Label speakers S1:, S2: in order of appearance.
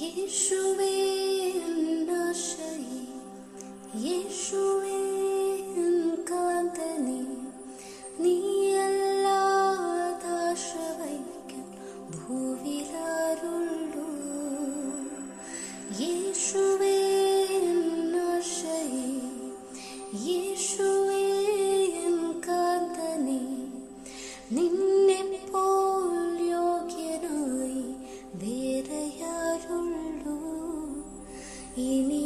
S1: യേശുവേ എന്നാശയേ, യേശുവേ എൻ കാന്തനേ, നീയല്ലാതാശ വയ്ക്കാൻ ഭൂവിലാരുള്ളൂ. യേശുവേ എന്നാശയേ, യേശുവേ എൻ കാന്തനേ, നിന്നെപ്പോൽ യോഗ്യനായി വേറെയാരുള്ളൂ ഇനി.